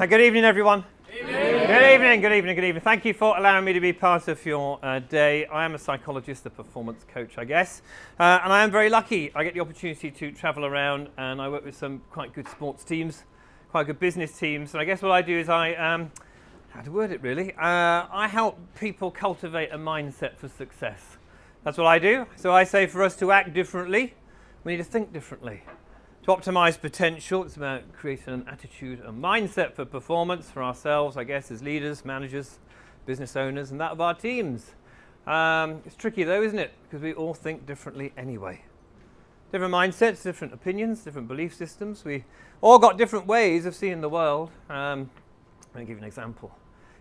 Good evening, everyone. Good evening. Thank you for allowing me to be part of your day. I am a psychologist, a performance coach, I guess, and I am very lucky. I get the opportunity to travel around, and I work with some quite good sports teams, quite good business teams. And I guess what I do is how to word it really, I help people cultivate a mindset for success. That's what I do. So I say for us to act differently, we need to think differently. To optimize potential, it's about creating an attitude, a mindset for performance for ourselves, I guess, as leaders, managers, business owners, and that of our teams. It's tricky though, isn't it? Because we all think differently anyway. Different mindsets, different opinions, different belief systems. We all got different ways of seeing the world. Let me give you an example.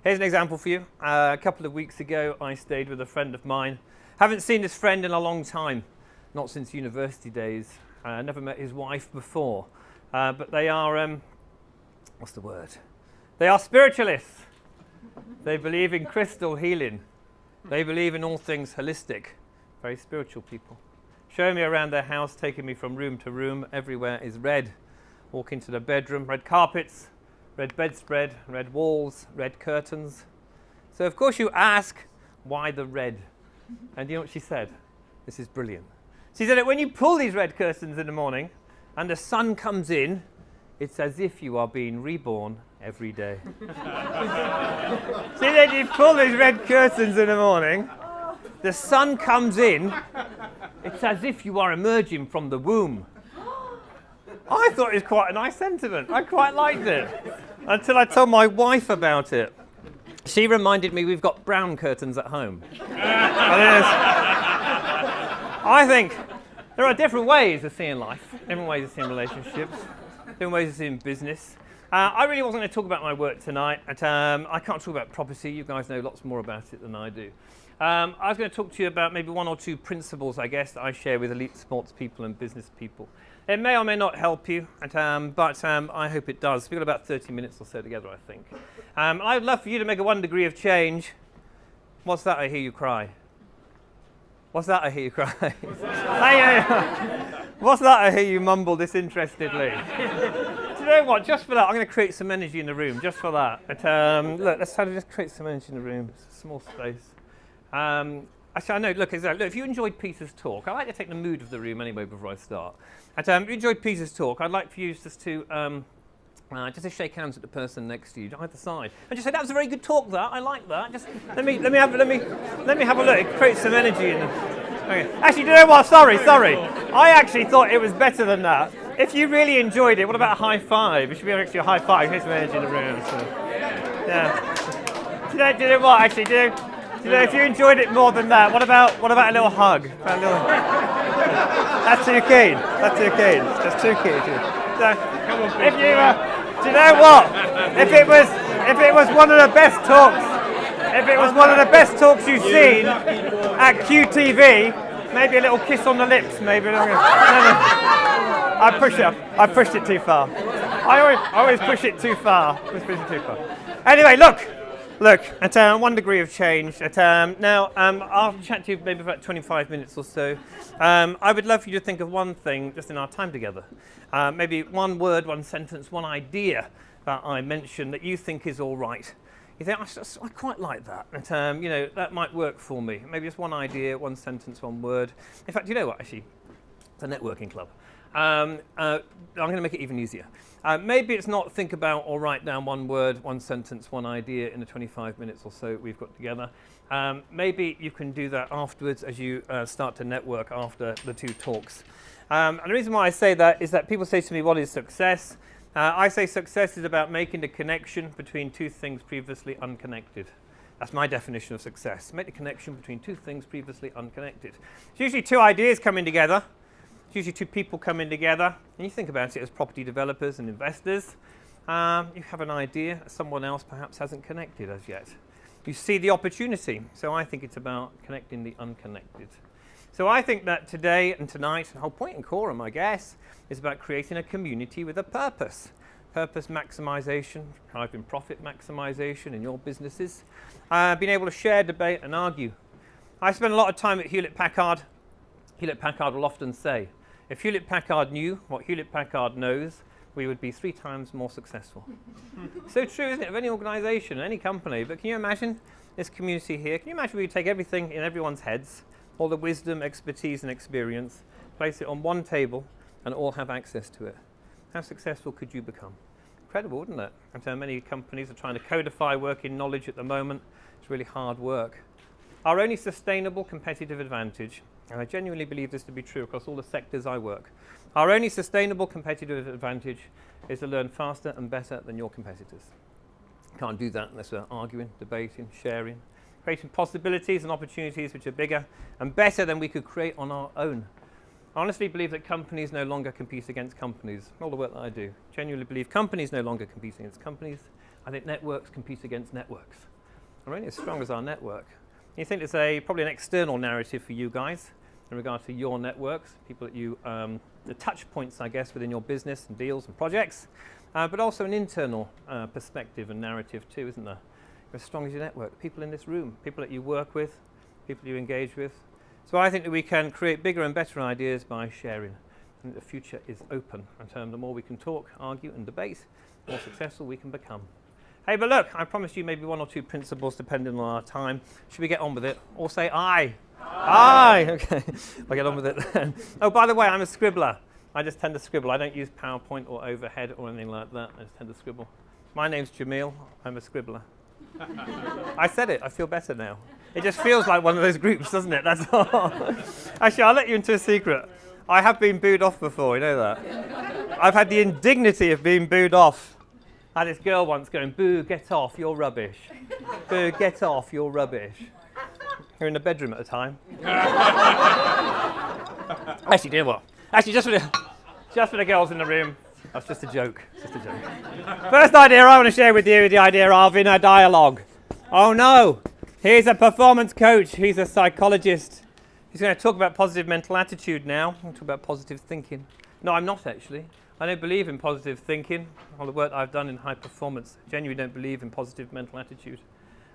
Here's an example for you. A couple of weeks ago, I stayed with a friend of mine. Haven't seen this friend in a long time, not since university days. Never met his wife before, but they are, what's the word? They are spiritualists. They believe in crystal healing. They believe in all things holistic. Very spiritual people. Showing me around their house, taking me from room to room. Everywhere is red. Walk into the bedroom, red carpets, red bedspread, red walls, red curtains. So of course you ask, why the red? And you know what she said? This is brilliant. She said that when you pull these red curtains in the morning and the sun comes in, it's as if you are being reborn every day. See that you pull these red curtains in the morning, the sun comes in, it's as if you are emerging from the womb. I thought it was quite a nice sentiment. I quite liked it. Until I told my wife about it. She reminded me we've got brown curtains at home. I think there are different ways of seeing life, different ways of seeing relationships, different ways of seeing business. I really wasn't going to talk about my work tonight. I can't talk about property. You guys know lots more about it than I do. I was going to talk to you about maybe one or two principles, I guess, that I share with elite sports people and business people. It may or may not help you, but I hope it does. We've got about 30 minutes or so together, I think. I'd love for you to make a 1 degree of change. What's that? I hear you cry. What's that? I hear you cry. What's that? I hear you mumble disinterestedly. Do you know what? Just for that, I'm going to create some energy in the room. Just for that. But, look, let's try to just create some energy in the room. It's a small space. Actually, I know. Look, if you enjoyed Peter's talk, I like to take the mood of the room anyway before I start. If you enjoyed Peter's talk, I'd like for you just to shake hands with the person next to you, either side, and just say, "That was a very good talk. That I like that." Just let me have a look. It creates some energy in. Okay. Actually, do you know what? Sorry. I actually thought it was better than that. If you really enjoyed it, what about a high five? It should be actually a high five. Create some energy in the room. So, yeah. Do you know what? Actually, do you know if you enjoyed it more than that? What about a little hug? That's too keen. That's too keen. So, if you, do you know what? If it was one of the best talks, you've seen at QTV, maybe a little kiss on the lips, maybe. No. I pushed it too far. I always push it too far. Anyway, look, at 1 degree of change. Now, I'll chat to you maybe for about 25 minutes or so. I would love for you to think of one thing just in our time together. Maybe one word, one sentence, one idea that I mentioned that you think is all right. You think, I quite like that. And, that might work for me. Maybe just one idea, one sentence, one word. In fact, you know what, actually? It's a networking club. I'm going to make it even easier. Maybe it's not think about or write down one word, one sentence, one idea in the 25 minutes or so we've got together. Maybe you can do that afterwards as you start to network after the two talks. And the reason why I say that is that people say to me, what is success? I say success is about making the connection between two things previously unconnected. That's my definition of success. Make the connection between two things previously unconnected. It's usually two ideas coming together. It's usually two people coming together, and you think about it as property developers and investors. You have an idea, someone else perhaps hasn't connected as yet. You see the opportunity, so I think it's about connecting the unconnected. So I think that today and tonight, the whole point in Quorum, I guess, is about creating a community with a purpose. Purpose maximization, driving profit maximization in your businesses. Being able to share, debate, and argue. I spend a lot of time at Hewlett-Packard. Hewlett-Packard will often say, if Hewlett-Packard knew what Hewlett-Packard knows, we would be 3 times more successful. So true, isn't it, of any organisation, any company. But can you imagine this community here? Can you imagine we could take everything in everyone's heads, all the wisdom, expertise and experience, place it on one table and all have access to it? How successful could you become? Incredible, wouldn't it? And so many companies are trying to codify working knowledge at the moment. It's really hard work. Our only sustainable competitive advantage, and I genuinely believe this to be true across all the sectors I work, our only sustainable competitive advantage is to learn faster and better than your competitors. Can't do that unless we're arguing, debating, sharing, creating possibilities and opportunities which are bigger and better than we could create on our own. I honestly believe that companies no longer compete against companies. All the work that I do. Genuinely believe companies no longer compete against companies. I think networks compete against networks. We're only as strong as our network. You think there's probably an external narrative for you guys in regard to your networks, people that you, the touch points, I guess, within your business and deals and projects, but also an internal perspective and narrative too, isn't there? You're as strong as your network. People in this room, people that you work with, people you engage with. So I think that we can create bigger and better ideas by sharing. And the future is open. And the more we can talk, argue and debate, the more successful we can become. Hey, but look, I promised you maybe 1 or 2 principles depending on our time. Should we get on with it? Or say aye? Aye. Okay, I'll get on with it. Oh, by the way, I'm a scribbler. I just tend to scribble. I don't use PowerPoint or overhead or anything like that. I just tend to scribble. My name's Jamil. I'm a scribbler. I said it. I feel better now. It just feels like one of those groups, doesn't it? That's all. Actually, I'll let you into a secret. I have been booed off before. You know that? I've had the indignity of being booed off. I had this girl once going, "Boo, get off, you're rubbish. Boo, get off, you're rubbish." You're in the bedroom at the time. Actually, dear what? Actually, just for the girls in the room, that's just a joke. Just a joke. First idea I want to share with you is the idea of inner dialogue. Oh no, here's a performance coach. He's a psychologist. He's going to talk about positive mental attitude now. I'm going to talk about positive thinking. No, I'm not actually. I don't believe in positive thinking. All the work I've done in high performance, genuinely don't believe in positive mental attitude.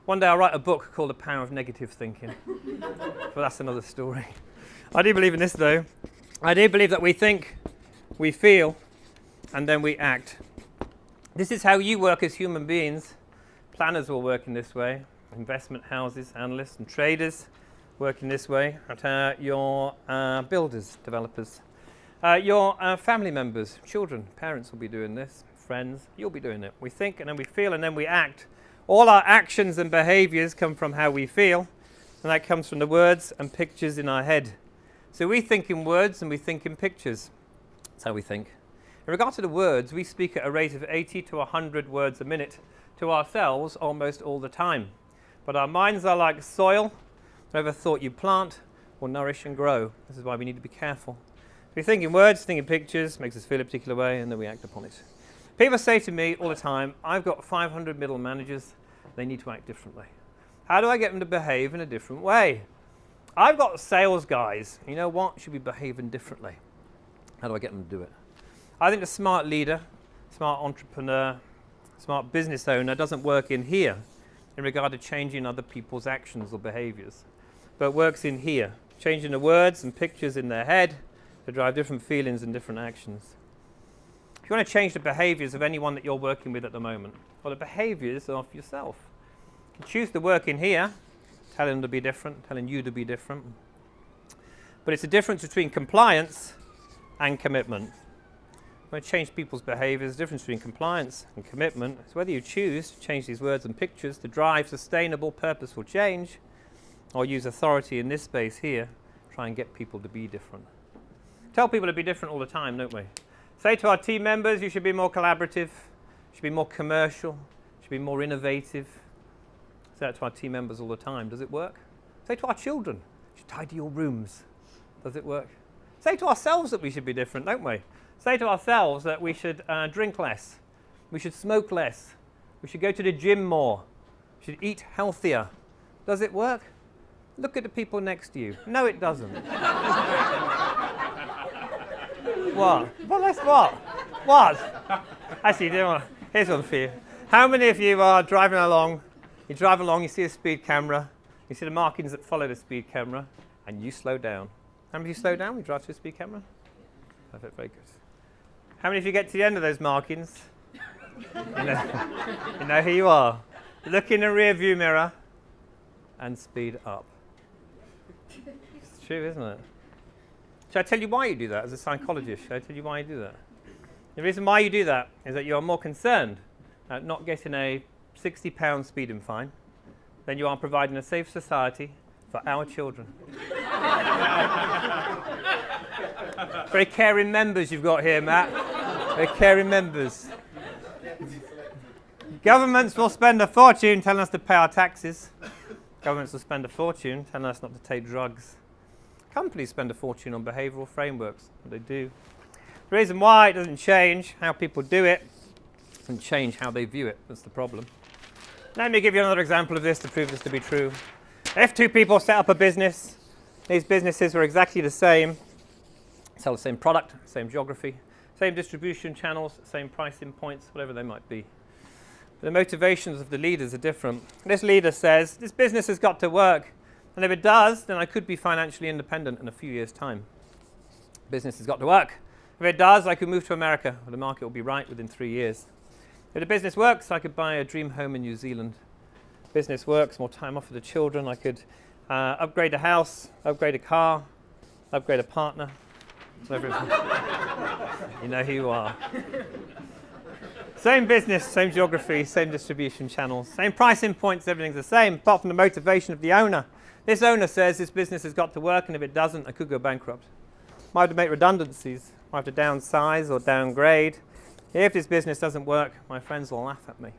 One day I'll write a book called The Power of Negative Thinking. But that's another story. I do believe in this though. I do believe that we think, we feel, and then we act. This is how you work as human beings. Planners will work in this way. Investment houses, analysts and traders work in this way. Your builders, developers. Your family members, children, parents will be doing this. Friends, you'll be doing it. We think and then we feel and then we act. All our actions and behaviors come from how we feel, and that comes from the words and pictures in our head. So we think in words and we think in pictures. That's how we think. In regard to the words, we speak at a rate of 80 to 100 words a minute to ourselves almost all the time. But our minds are like soil. Whatever thought you plant will nourish and grow. This is why we need to be careful. We think in words, think in pictures, makes us feel a particular way, and then we act upon it. People say to me all the time, I've got 500 middle managers, they need to act differently. How do I get them to behave in a different way? I've got sales guys, you know what, should be behaving differently. How do I get them to do it? I think the smart leader, smart entrepreneur, smart business owner doesn't work in here in regard to changing other people's actions or behaviors, but works in here, changing the words and pictures in their head to drive different feelings and different actions. If you want to change the behaviors of anyone that you're working with at the moment, or the behaviors of yourself, you can choose to work in here, telling them to be different, telling you to be different. But it's a difference between compliance and commitment. When you change people's behaviors, the difference between compliance and commitment is whether you choose to change these words and pictures to drive sustainable, purposeful change, or use authority in this space here, try and get people to be different. Tell people to be different all the time, don't we? Say to our team members, you should be more collaborative, you should be more commercial, you should be more innovative. Say that to our team members all the time. Does it work? Say to our children, you should tidy your rooms. Does it work? Say to ourselves that we should be different, don't we? Say to ourselves that we should drink less, we should smoke less, we should go to the gym more, we should eat healthier. Does it work? Look at the people next to you. No, it doesn't. What? Well, that's what? What? Actually, here's one for you. How many of you are driving along, you drive along, you see a speed camera, you see the markings that follow the speed camera, and you slow down? How many of you slow down when you drive to a speed camera? Perfect, very good. How many of you get to the end of those markings? You know who you are. Look in the rear view mirror and speed up. It's true, isn't it? Shall I tell you why you do that as a psychologist? Shall I tell you why you do that? The reason why you do that is that you are more concerned at not getting a £60 speeding fine than you are providing a safe society for our children. Very caring members you've got here, Matt. Very caring members. Governments will spend a fortune telling us to pay our taxes. Governments will spend a fortune telling us not to take drugs. Companies spend a fortune on behavioural frameworks. They do. The reason why it doesn't change how people do it, doesn't change how they view it. That's the problem. Let me give you another example of this to prove this to be true. If two people set up a business, these businesses were exactly the same, sell the same product, same geography, same distribution channels, same pricing points, whatever they might be. The motivations of the leaders are different. This leader says, this business has got to work, and if it does, then I could be financially independent in a few years' time. Business has got to work. If it does, I could move to America, where the market will be right within 3 years. If the business works, I could buy a dream home in New Zealand. Business works, more time off for the children. I could upgrade a house, upgrade a car, upgrade a partner. So you know who you are. Same business, same geography, same distribution channels, same pricing points, everything's the same, apart from the motivation of the owner. This owner says this business has got to work, and if it doesn't, I could go bankrupt. Might have to make redundancies, might have to downsize or downgrade. If this business doesn't work, my friends will laugh at me.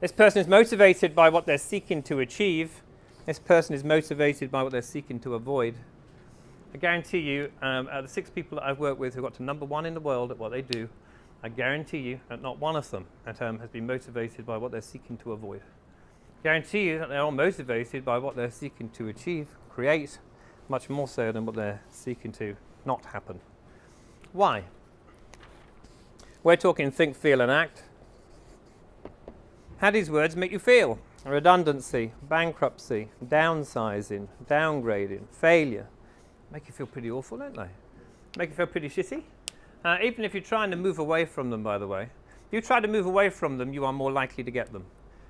This person is motivated by what they're seeking to achieve. This person is motivated by what they're seeking to avoid. I guarantee you, the 6 people that I've worked with who got to #1 in the world at what they do, I guarantee you that not one of them has been motivated by what they're seeking to avoid. I guarantee you that they're all motivated by what they're seeking to achieve, create, much more so than what they're seeking to not happen. Why? We're talking think, feel, and act. How do these words make you feel? Redundancy, bankruptcy, downsizing, downgrading, failure. Make you feel pretty awful, don't they? Make you feel pretty shitty. Even if you're trying to move away from them, by the way. If you try to move away from them, you are more likely to get them.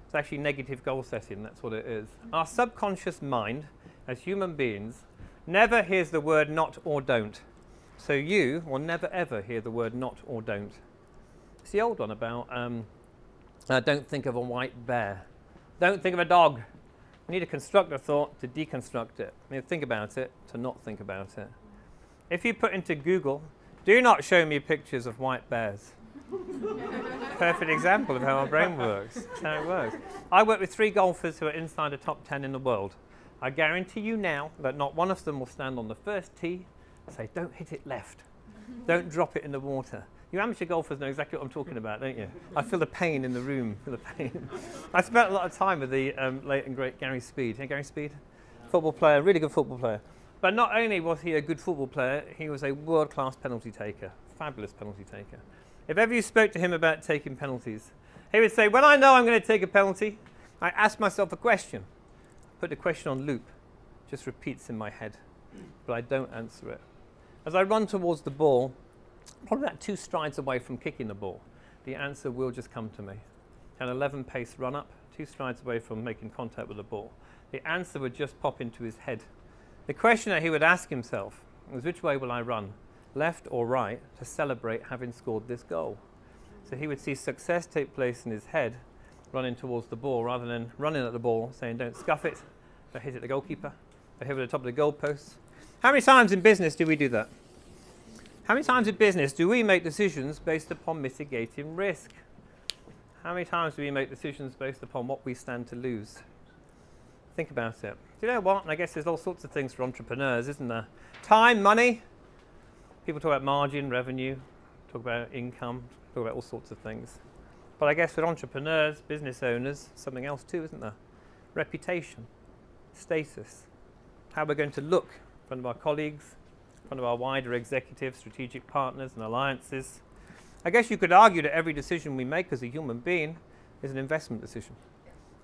It's actually negative goal setting, that's what it is. Our subconscious mind, as human beings, never hears the word not or don't. So you will never ever hear the word not or don't. It's the old one about don't think of a white bear. Don't think of a dog. You need to construct a thought to deconstruct it. You need to think about it to not think about it. If you put into Google, do not show me pictures of white bears. Perfect example of how our brain works. That's how it works. I work with 3 golfers who are inside the top 10 in the world. I guarantee you now that not one of them will stand on the first tee and say, don't hit it left. Don't drop it in the water. You amateur golfers know exactly what I'm talking about, don't you? I feel the pain in the room. Feel the pain. I spent a lot of time with the late and great Gary Speed. You know Gary Speed? Football player, really good football player. But not only was he a good football player, he was a world-class penalty taker. Fabulous penalty taker. If ever you spoke to him about taking penalties, he would say, when I know I'm going to take a penalty, I ask myself a question. Put the question on loop. Just repeats in my head. But I don't answer it. As I run towards the ball, probably about 2 strides away from kicking the ball, the answer will just come to me. An 11-pace run-up, 2 strides away from making contact with the ball. The answer would just pop into his head. The question that he would ask himself was, which way will I run, left or right, to celebrate having scored this goal? So he would see success take place in his head, running towards the ball, rather than running at the ball, saying, don't scuff it, don't hit it the goalkeeper, don't hit it at the top of the goalpost. How many times in business do we do that? How many times in business do we make decisions based upon mitigating risk? How many times do we make decisions based upon what we stand to lose? Think about it. Do you know what? And I guess there's all sorts of things for entrepreneurs, isn't there? Time, money. People talk about margin, revenue, talk about income, talk about all sorts of things. But I guess with entrepreneurs, business owners, something else too, isn't there? Reputation, status, how we're going to look in front of our colleagues, in front of our wider executive, strategic partners and alliances. I guess you could argue that every decision we make as a human being is an investment decision.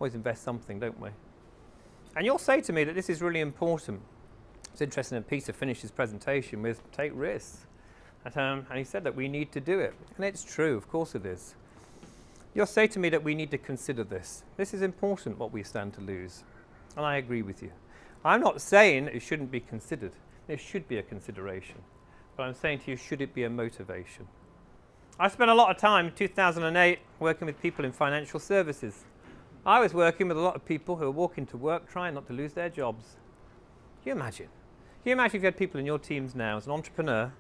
Always invest something, don't we? And you'll say to me that this is really important. It's interesting that Peter finished his presentation with take risks. And he said that we need to do it. And it's true, of course it is. You'll say to me that we need to consider this. This is important, what we stand to lose. And I agree with you. I'm not saying it shouldn't be considered. It should be a consideration. But I'm saying to you, should it be a motivation? I spent a lot of time in 2008 working with people in financial services. I was working with a lot of people who are walking to work trying not to lose their jobs. Can you imagine? Can you imagine if you had people in your teams now as an entrepreneur,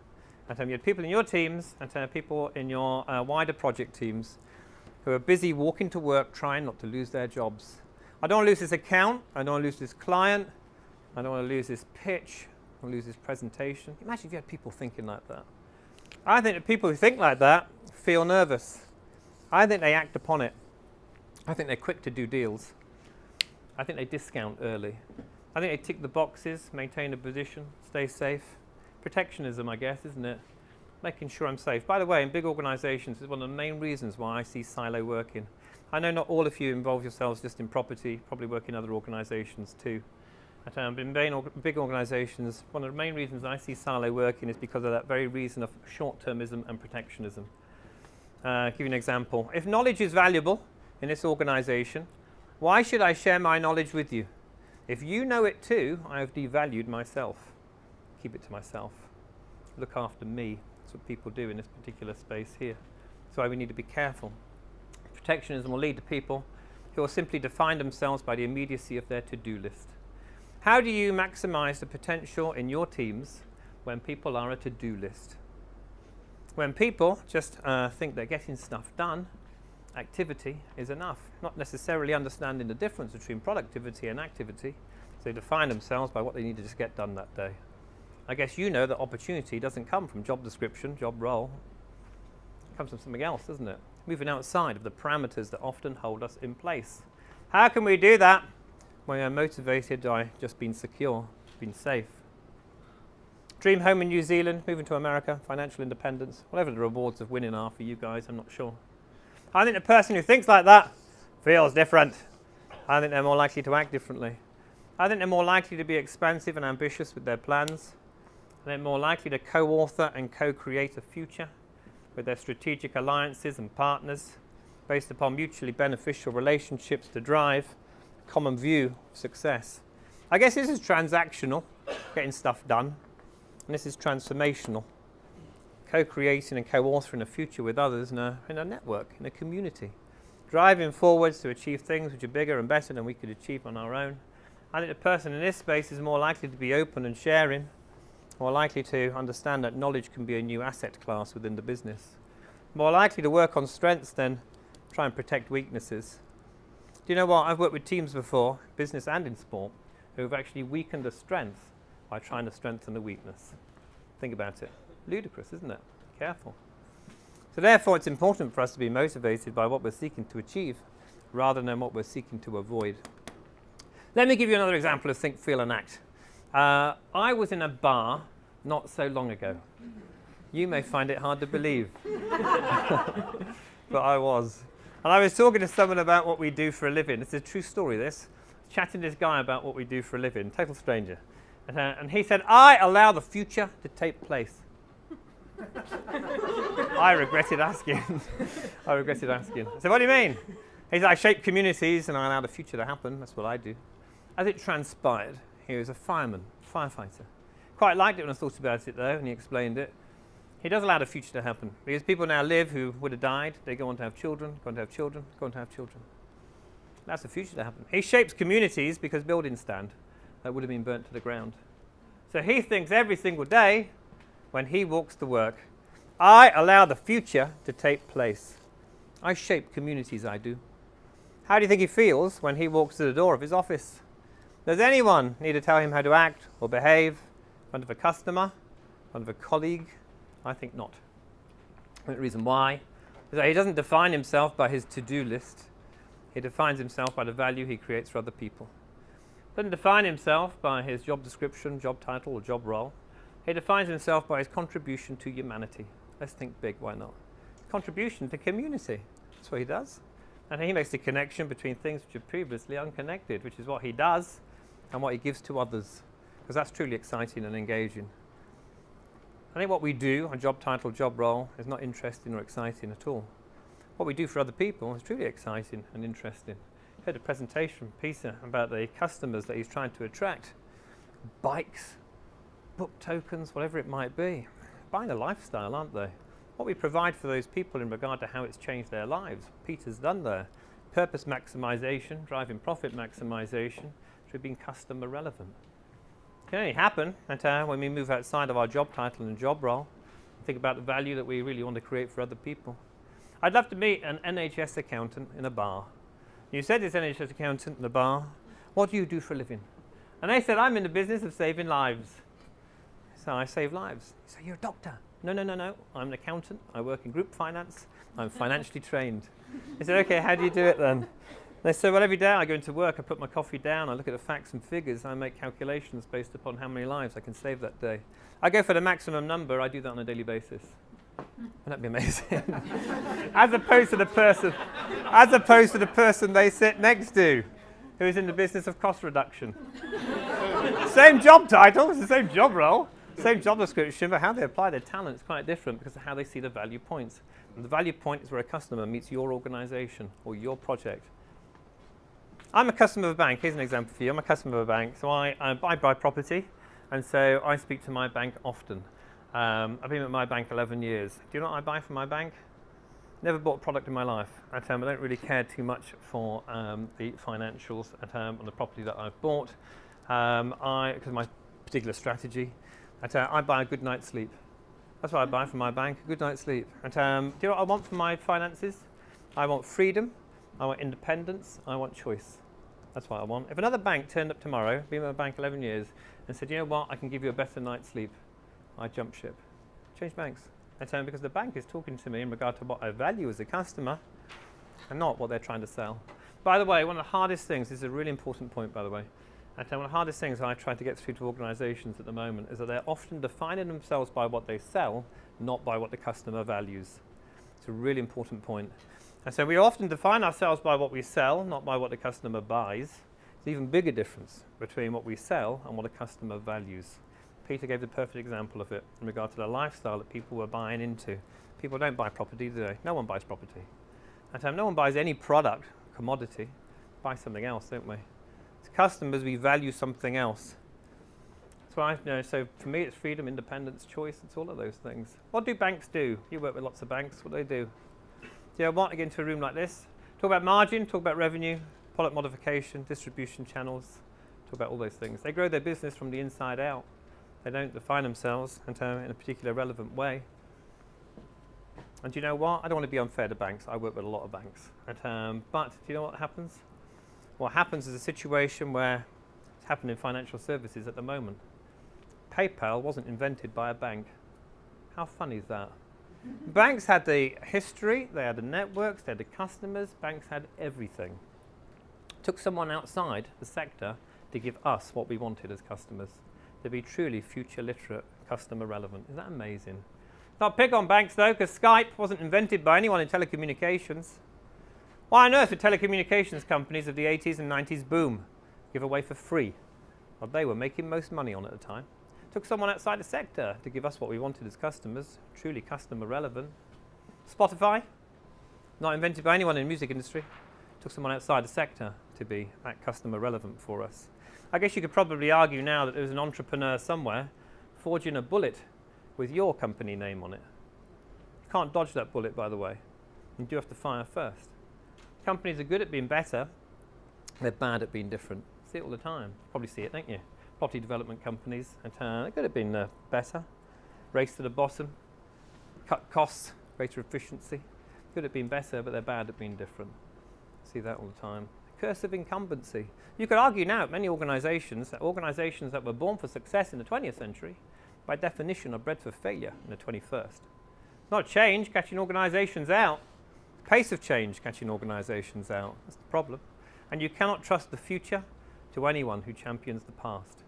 and you had people in your teams and people in your wider project teams who are busy walking to work trying not to lose their jobs? I don't want to lose this account. I don't want to lose this client. I don't want to lose this pitch. I don't want to lose this presentation. Imagine if you had people thinking like that. I think that people who think like that feel nervous. I think they act upon it. I think they're quick to do deals. I think they discount early. I think they tick the boxes, maintain a position, stay safe. Protectionism, I guess, isn't it? Making sure I'm safe. By the way, in big organizations, it's one of the main reasons why I see silo working. I know not all of you involve yourselves just in property, probably work in other organizations too. But in big organizations, one of the main reasons I see silo working is because of that very reason of short-termism and protectionism. Give you an example. If knowledge is valuable in this organization, why should I share my knowledge with you? If you know it too, I have devalued myself. Keep it to myself. Look after me. That's what people do in this particular space here. That's why we need to be careful. Protectionism will lead to people who will simply define themselves by the immediacy of their to-do list. How do you maximize the potential in your teams when people are a to-do list? When people just think that getting stuff done, activity is enough, not necessarily understanding the difference between productivity and activity, so they define themselves by what they need to just get done that day. I guess you know that opportunity doesn't come from job description, job role. It comes from something else, doesn't it? Moving outside of the parameters that often hold us in place. How can we do that when we are motivated by just being secure, being safe? Dream home in New Zealand, moving to America, financial independence, whatever the rewards of winning are for you guys, I'm not sure. I think the person who thinks like that feels different. I think they're more likely to act differently. I think they're more likely to be expansive and ambitious with their plans. They're more likely to co-author and co-create a future with their strategic alliances and partners based upon mutually beneficial relationships to drive a common view of success. I guess this is transactional, getting stuff done, and this is transformational, co-creating and co-authoring a future with others in a network, in a community, driving forwards to achieve things which are bigger and better than we could achieve on our own. I think the person in this space is more likely to be open and sharing, more likely to understand that knowledge can be a new asset class within the business, more likely to work on strengths than try and protect weaknesses. Do you know what? I've worked with teams before, business and in sport, who have actually weakened a strength by trying to strengthen the weakness. Think about it. Ludicrous, isn't it? Careful. So therefore, it's important for us to be motivated by what we're seeking to achieve rather than what we're seeking to avoid. Let me give you another example of think, feel, and act. I was in a bar not so long ago. You may find it hard to believe, but I was. And I was talking to someone about what we do for a living. It's a true story, this. Chatting to this guy about what we do for a living, total stranger. And he said, I allow the future to take place. I regretted asking. I said, what do you mean? He said, I shape communities and I allow the future to happen. That's what I do. As it transpired, he was a firefighter. Quite liked it when I thought about it, though, and he explained it. He does allow the future to happen, because people now live who would have died. They go on to have children, go on to have children, go on to have children. That's the future to happen. He shapes communities because buildings stand that would have been burnt to the ground. So he thinks every single day when he walks to work, I allow the future to take place. I shape communities, I do. How do you think he feels when he walks to the door of his office? Does anyone need to tell him how to act or behave in front of a customer, in front of a colleague? I think not. And the reason why is that he doesn't define himself by his to-do list. He defines himself by the value he creates for other people. He doesn't define himself by his job description, job title, or job role. He defines himself by his contribution to humanity. Let's think big, why not? Contribution to community. That's what he does. And he makes the connection between things which are previously unconnected, which is what he does and what he gives to others, because that's truly exciting and engaging. I think what we do, our job title, job role, is not interesting or exciting at all. What we do for other people is truly exciting and interesting. I heard a presentation from Peter about the customers that he's trying to attract. Bikes, book tokens, whatever it might be. Buying a lifestyle, aren't they? What we provide for those people in regard to how it's changed their lives. Peter's done there. Purpose maximization, driving profit maximization, through being customer relevant. It can only happen when we move outside of our job title and job role, think about the value that we really want to create for other people. I'd love to meet an NHS accountant in a bar. You said this NHS accountant in a bar, what do you do for a living? And they said, I'm in the business of saving lives. So I save lives. You say, you're a doctor. No, I'm an accountant. I work in group finance. I'm financially trained. I said, okay, how do you do it then? They said, well, every day I go into work, I put my coffee down, I look at the facts and figures, I make calculations based upon how many lives I can save that day. I go for the maximum number, I do that on a daily basis. Wouldn't that be amazing? as opposed to the person they sit next to, who is in the business of cost reduction. Same job title, it's the same job role, same job description, but how they apply their talent is quite different because of how they see the value points. And the value point is where a customer meets your organization or your project. I'm a customer of a bank. Here's an example for you. I'm a customer of a bank. So I buy property, and so I speak to my bank often. I've been at my bank 11 years. Do you know what I buy from my bank? Never bought a product in my life. I don't really care too much for the financials on the property that I've bought. Because of my particular strategy, I buy a good night's sleep. That's what I buy from my bank, a good night's sleep. And do you know what I want from my finances? I want freedom, I want independence, I want choice. That's what I want. If another bank turned up tomorrow, been at my bank 11 years, and said, you know what, I can give you a better night's sleep, I jump ship. Change banks. Because the bank is talking to me in regard to what I value as a customer and not what they're trying to sell. By the way, one of the hardest things, this is a really important point, by the way, one of the hardest things I try to get through to organizations at the moment is that they're often defining themselves by what they sell, not by what the customer values. It's a really important point. And so we often define ourselves by what we sell, not by what the customer buys. There's an even bigger difference between what we sell and what a customer values. Peter gave the perfect example of it in regard to the lifestyle that people were buying into. People don't buy property, do they? No one buys property. And no one buys any product, commodity, buy something else, don't we? As customers, we value something else. That's why so for me, it's freedom, independence, choice. It's all of those things. What do banks do? You work with lots of banks. What do they do? Do you want to get into a room like this? Talk about margin, talk about revenue, product modification, distribution channels, talk about all those things. They grow their business from the inside out. They don't define themselves in a particular relevant way. And do you know what? I don't want to be unfair to banks. I work with a lot of banks. But do you know what happens? What happens is a situation where it's happening in financial services at the moment. PayPal wasn't invented by a bank. How funny is that? Banks had the history, they had the networks, they had the customers, banks had everything. It took someone outside the sector to give us what we wanted as customers, to be truly future literate, customer relevant. Isn't that amazing? Not pick on banks though, because Skype wasn't invented by anyone in telecommunications. Why on earth did telecommunications companies of the 80s and 90s boom, give away for free? Well, they were making most money on it at the time. Took someone outside the sector to give us what we wanted as customers, truly customer relevant. Spotify, not invented by anyone in the music industry. Took someone outside the sector to be that customer relevant for us. I guess you could probably argue now that there was an entrepreneur somewhere forging a bullet with your company name on it. You can't dodge that bullet, by the way. You do have to fire first. Companies are good at being better. They're bad at being different. See it all the time. Probably see it, don't you? Property development companies, they're good at being better. Race to the bottom. Cut costs, greater efficiency. Good at being better, but they're bad at being different. See that all the time. Curse of incumbency. You could argue now at many organizations that were born for success in the 20th century, by definition, are bred for failure in the 21st. Not change catching organizations out. Pace of change catching organizations out. That's the problem. And you cannot trust the future to anyone who champions the past.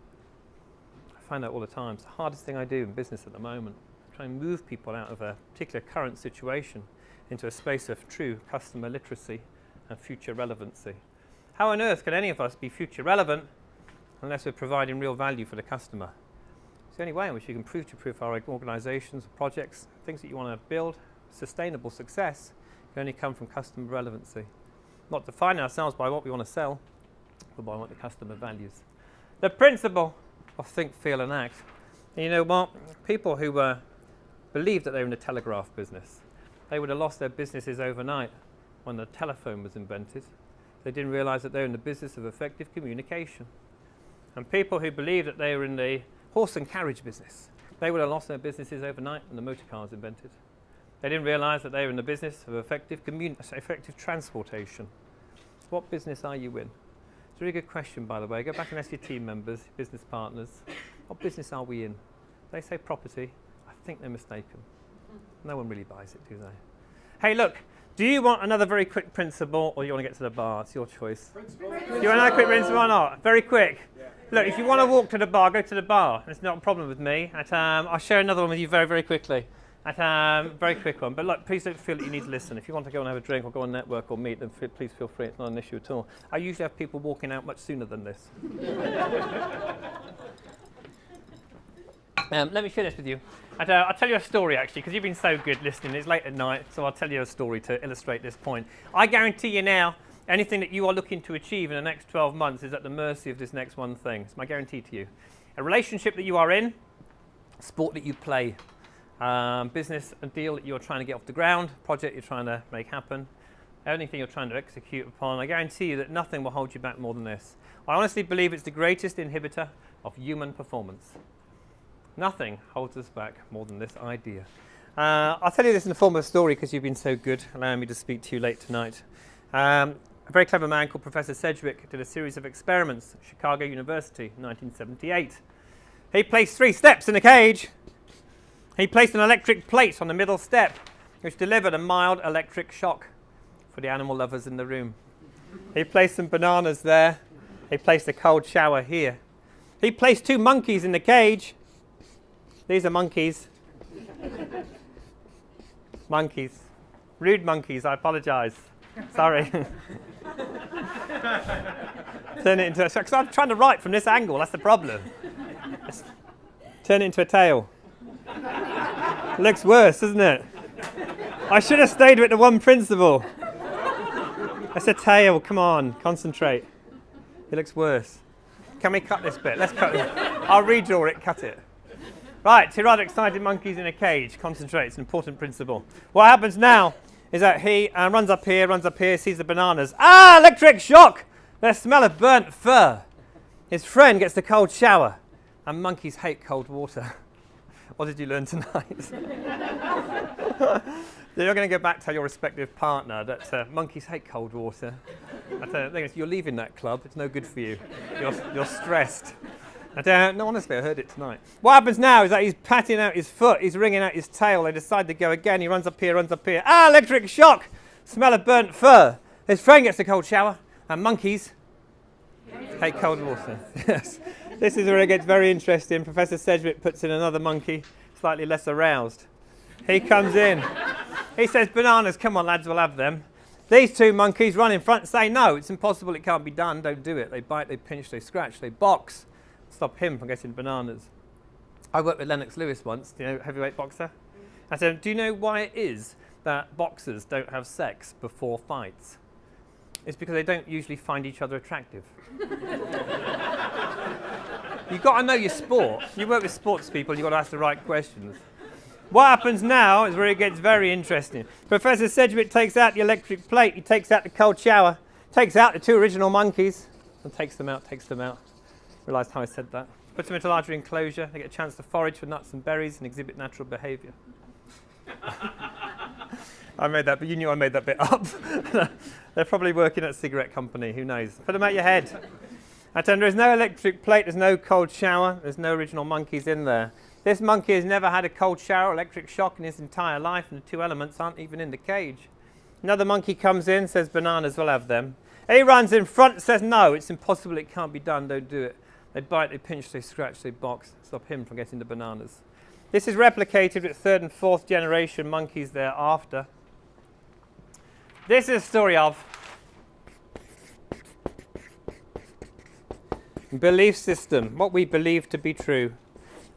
I find that all the time. It's the hardest thing I do in business at the moment. Try and move people out of a particular current situation into a space of true customer literacy and future relevancy. How on earth can any of us be future relevant unless we're providing real value for the customer? It's the only way in which you can future-proof our organisations, projects, things that you want to build. Sustainable success can only come from customer relevancy. Not define ourselves by what we want to sell, but by what the customer values. The principle of think, feel and act. And you know what? People who believed that they were in the telegraph business, they would have lost their businesses overnight when the telephone was invented. They didn't realise that they were in the business of effective communication. And people who believed that they were in the horse and carriage business, they would have lost their businesses overnight when the motor car was invented. They didn't realise that they were in the business of effective transportation. What business are you in? It's a really good question, by the way. Go back and ask your team members, business partners, what business are we in? They say property. I think they're mistaken. No one really buys it, do they? Hey, look, do you want another very quick principle, or do you want to get to the bar? It's your choice. Principle. Do you want another quick principle or not? Very quick. Yeah. Look, if you want to walk to the bar, go to the bar. It's not a problem with me. I'll share another one with you very, very quickly. Very quick one. But look, please don't feel that you need to listen. If you want to go and have a drink or go on network or meet, then please feel free. It's not an issue at all. I usually have people walking out much sooner than this. Let me share this with you. I'll tell you a story, actually, because you've been so good listening. It's late at night, so I'll tell you a story to illustrate this point. I guarantee you now, anything that you are looking to achieve in the next 12 months is at the mercy of this next one thing. It's my guarantee to you. A relationship that you are in, sport that you play, business and deal that you're trying to get off the ground, project you're trying to make happen, anything you're trying to execute upon, I guarantee you that nothing will hold you back more than this. I honestly believe it's the greatest inhibitor of human performance. Nothing holds us back more than this idea. I'll tell you this in the form of a story because you've been so good allowing me to speak to you late tonight. A very clever man called Professor Sedgwick did a series of experiments at Chicago University in 1978. He placed 3 steps in a cage. He placed an electric plate on the middle step, which delivered a mild electric shock for the animal lovers in the room. He placed some bananas there. He placed a cold shower here. He placed 2 monkeys in the cage. These are monkeys. Monkeys. Rude monkeys, I apologise. Sorry. Turn it into a... Because I'm trying to write from this angle, that's the problem. Turn it into a tail. Looks worse, doesn't it? I should have stayed with the one principle. That's a tail, come on, concentrate. It looks worse. Can we cut this bit? Let's cut it. I'll redraw it, cut it. Right, 2 rather excited monkeys in a cage. Concentrate, it's an important principle. What happens now is that he runs up here, sees the bananas. Ah, electric shock! The smell of burnt fur. His friend gets the cold shower, and monkeys hate cold water. What did you learn tonight? You're going to go back to tell your respective partner that monkeys hate cold water. The thing is, you're leaving that club. It's no good for you. You're stressed. No, honestly, I heard it tonight. What happens now is that he's patting out his foot, he's wringing out his tail, they decide to go again, he runs up here. Ah, electric shock! Smell of burnt fur. His friend gets a cold shower, and monkeys hate cold water. Yes. This is where it gets very interesting. Professor Sedgwick puts in another monkey, slightly less aroused. He comes in. He says, bananas, come on lads, we'll have them. These 2 monkeys run in front and say, no, it's impossible, it can't be done, don't do it. They bite, they pinch, they scratch, they box. Stop him from getting bananas. I worked with Lennox Lewis once, heavyweight boxer. I said, do you know why it is that boxers don't have sex before fights? It's because they don't usually find each other attractive. You've got to know your sport. You work with sports people, you've got to ask the right questions. What happens now is where it gets very interesting. Professor Sedgwick takes out the electric plate, he takes out the cold shower, takes out the 2 original monkeys, and takes them out. Realised how I said that. Puts them into a larger enclosure. They get a chance to forage for nuts and berries and exhibit natural behaviour. I made that, but you knew I made that bit up. They're probably working at a cigarette company. Who knows? Put them out your head. And there's no electric plate. There's no cold shower. There's no original monkeys in there. This monkey has never had a cold shower or electric shock in his entire life, and the 2 elements aren't even in the cage. Another monkey comes in, says bananas, we'll have them. He runs in front and says, no, it's impossible, it can't be done, don't do it. They bite, they pinch, they scratch, they box. Stop him from getting the bananas. This is replicated with 3rd and 4th generation monkeys thereafter. This is a story of belief system, what we believe to be true.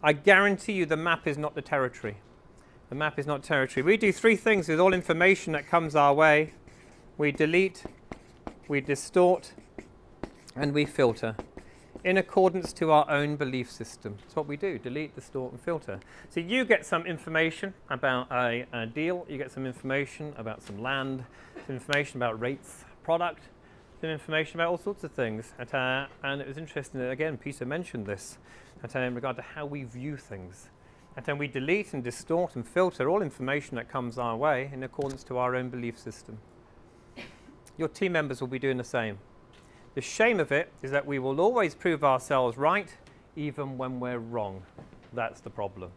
I guarantee you the map is not the territory. The map is not territory. We do three things with all information that comes our way. We delete, we distort, and we filter in accordance to our own belief system. That's what we do, delete, distort, and filter. So you get some information about a deal, you get some information about some land, some information about rates, product, some information about all sorts of things. And it was interesting that, again, Peter mentioned this in regard to how we view things. And then we delete and distort and filter all information that comes our way in accordance to our own belief system. Your team members will be doing the same. The shame of it is that we will always prove ourselves right, even when we're wrong. That's the problem.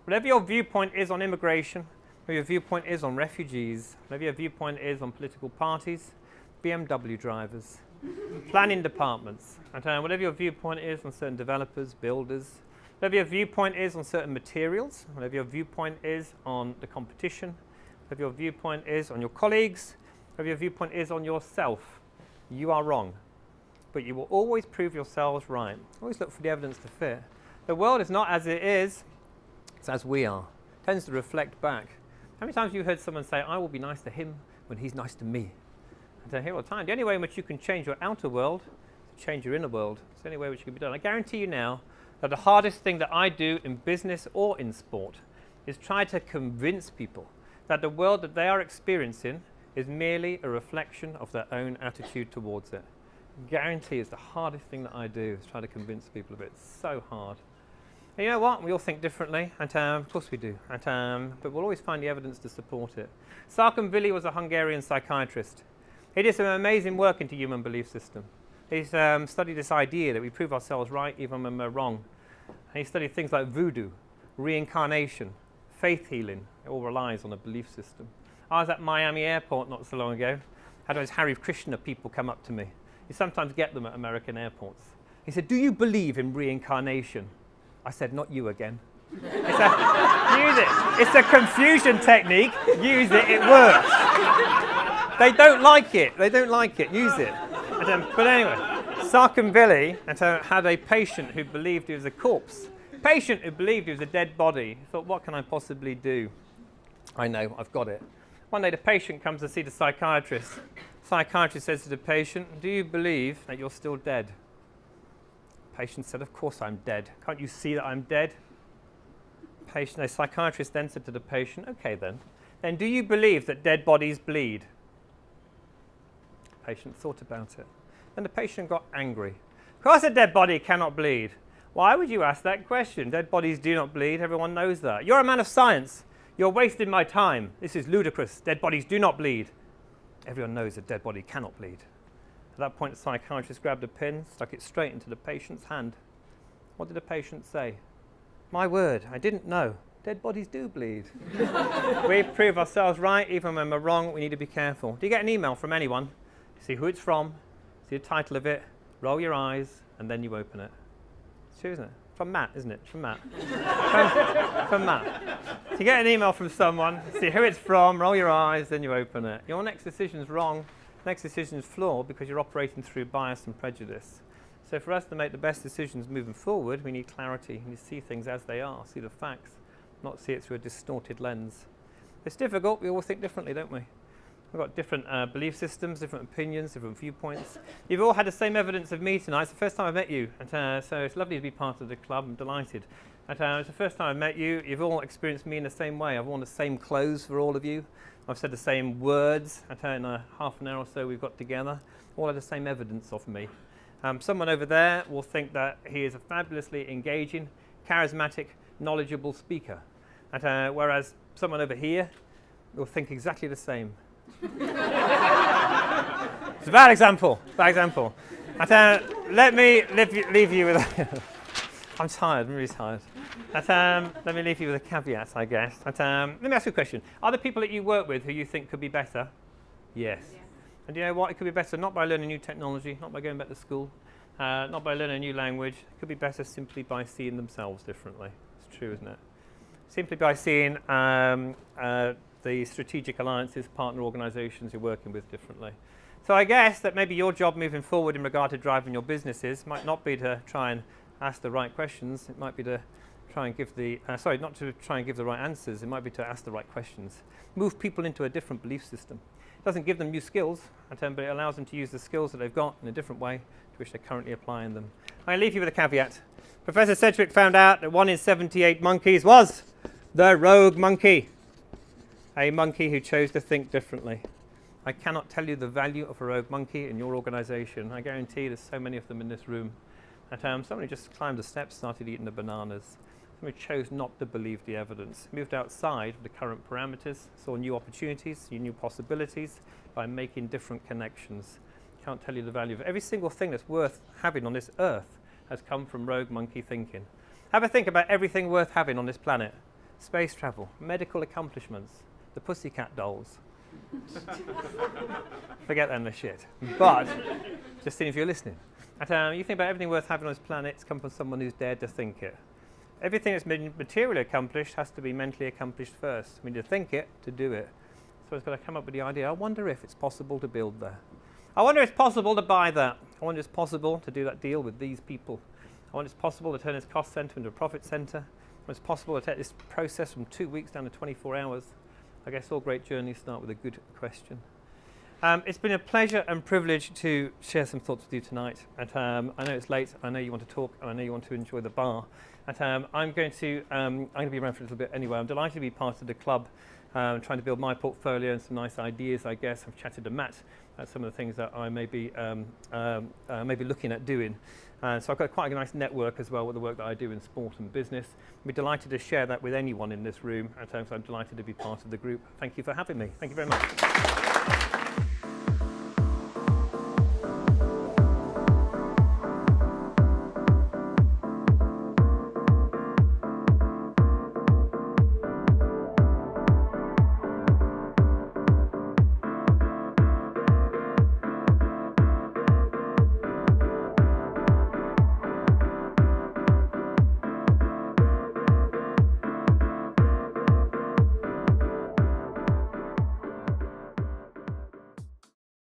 Whatever your viewpoint is on immigration, whatever your viewpoint is on refugees, whatever your viewpoint is on political parties, BMW drivers, planning departments, and whatever your viewpoint is on certain developers, builders, whatever your viewpoint is on certain materials, whatever your viewpoint is on the competition, whatever your viewpoint is on your colleagues, whatever your viewpoint is on yourself, you are wrong. But you will always prove yourselves right. Always look for the evidence to fit. The world is not as it is, it's as we are. It tends to reflect back. How many times have you heard someone say, I will be nice to him when he's nice to me? And I hear all the time. The only way in which you can change your outer world is to change your inner world. It's the only way which can be done. I guarantee you now that the hardest thing that I do in business or in sport is try to convince people that the world that they are experiencing is merely a reflection of their own attitude towards it. Guarantee it's the hardest thing that I do is try to convince people of it. It's so hard. And you know what? We all think differently, and of course we do. But we'll always find the evidence to support it. Sarkhanvili was a Hungarian psychiatrist. He did some amazing work into human belief system. He's studied this idea that we prove ourselves right even when we're wrong. And he studied things like voodoo, reincarnation, faith healing. It all relies on a belief system. I was at Miami airport not so long ago. Had those Hare Krishna people come up to me. You sometimes get them at American airports. He said, do you believe in reincarnation? I said, not you again. Use it. It's a confusion technique. Use it. It works. They don't like it. They don't like it. Use it. But anyway, Sarkhanvili had a patient who believed he was a corpse. Patient who believed he was a dead body. He thought, what can I possibly do? I know, I've got it. One day the patient comes to see the psychiatrist. Psychiatrist says to the patient, do you believe that you're still dead? Patient said, of course I'm dead. Can't you see that I'm dead? The psychiatrist then said to the patient, okay then do you believe that dead bodies bleed? Patient thought about it. Then the patient got angry. Of course a dead body cannot bleed. Why would you ask that question? Dead bodies do not bleed. Everyone knows that. You're a man of science. You're wasting my time. This is ludicrous. Dead bodies do not bleed. Everyone knows a dead body cannot bleed. At that point, the psychiatrist grabbed a pin, stuck it straight into the patient's hand. What did the patient say? My word, I didn't know. Dead bodies do bleed. We prove ourselves right, even when we're wrong. We need to be careful. Do you get an email from anyone? See who it's from, see the title of it, roll your eyes, and then you open it. It's true, isn't it? From Matt, isn't it? From Matt. from Matt. So you get an email from someone, see who it's from, roll your eyes, then you open it. Your next decision's wrong. Next decision's flawed because you're operating through bias and prejudice. So for us to make the best decisions moving forward, we need clarity. We need to see things as they are, see the facts, not see it through a distorted lens. It's difficult. We all think differently, don't we? We've got different belief systems, different opinions, different viewpoints. You've all had the same evidence of me tonight. It's the first time I've met you, and so it's lovely to be part of the club. I'm delighted. It's the first time I've met you. You've all experienced me in the same way. I've worn the same clothes for all of you. I've said the same words. In a half an hour or so we've got together. All have the same evidence of me. Someone over there will think that he is a fabulously engaging, charismatic, knowledgeable speaker, whereas someone over here will think exactly the same. It's a bad example. Let me leave you with I'm tired, I'm really tired. Let me leave you with a caveat, I guess. Let me ask you a question. Are there people that you work with who you think could be better? Yes. And you know what? It could be better not by learning new technology, not by going back to school, not by learning a new language. It could be better simply by seeing themselves differently. It's true, isn't it? Simply by seeing the strategic alliances, partner organisations you're working with differently. So I guess that maybe your job moving forward in regard to driving your businesses might not be to try and ask the right questions. It might be to try and give the not to try and give the right answers. It might be to ask the right questions. Move people into a different belief system. It doesn't give them new skills, but it allows them to use the skills that they've got in a different way to which they're currently applying them. I leave you with a caveat. Professor Sedgwick found out that 1 in 78 monkeys was the rogue monkey, a monkey who chose to think differently. I cannot tell you the value of a rogue monkey in your organization. I guarantee there's so many of them in this room. That somebody just climbed the steps, started eating the bananas. Somebody chose not to believe the evidence, moved outside of the current parameters, saw new opportunities, new possibilities by making different connections. Can't tell you the value of every single thing that's worth having on this earth has come from rogue monkey thinking. Have a think about everything worth having on this planet. Space travel, medical accomplishments, the pussycat dolls. Forget them, the shit. But, just seeing if you're listening. You think about everything worth having on this planet, it's come from someone who's dared to think it. Everything that's been materially accomplished has to be mentally accomplished first. I mean, to think it, to do it. So it's got to come up with the idea, I wonder if it's possible to build that. I wonder if it's possible to buy that. I wonder if it's possible to do that deal with these people. I wonder if it's possible to turn this cost center into a profit center. I wonder if it's possible to take this process from 2 weeks down to 24 hours. I guess all great journeys start with a good question. It's been a pleasure and privilege to share some thoughts with you tonight. I know it's late, I know you want to talk, and I know you want to enjoy the bar. I'm going to be around for a little bit anyway. I'm delighted to be part of the club, trying to build my portfolio and some nice ideas, I guess. I've chatted to Matt about some of the things that I may be looking at doing. So I've got quite a nice network as well with the work that I do in sport and business. I'd be delighted to share that with anyone in this room, so I'm delighted to be part of the group. Thank you for having me. Thank you very much.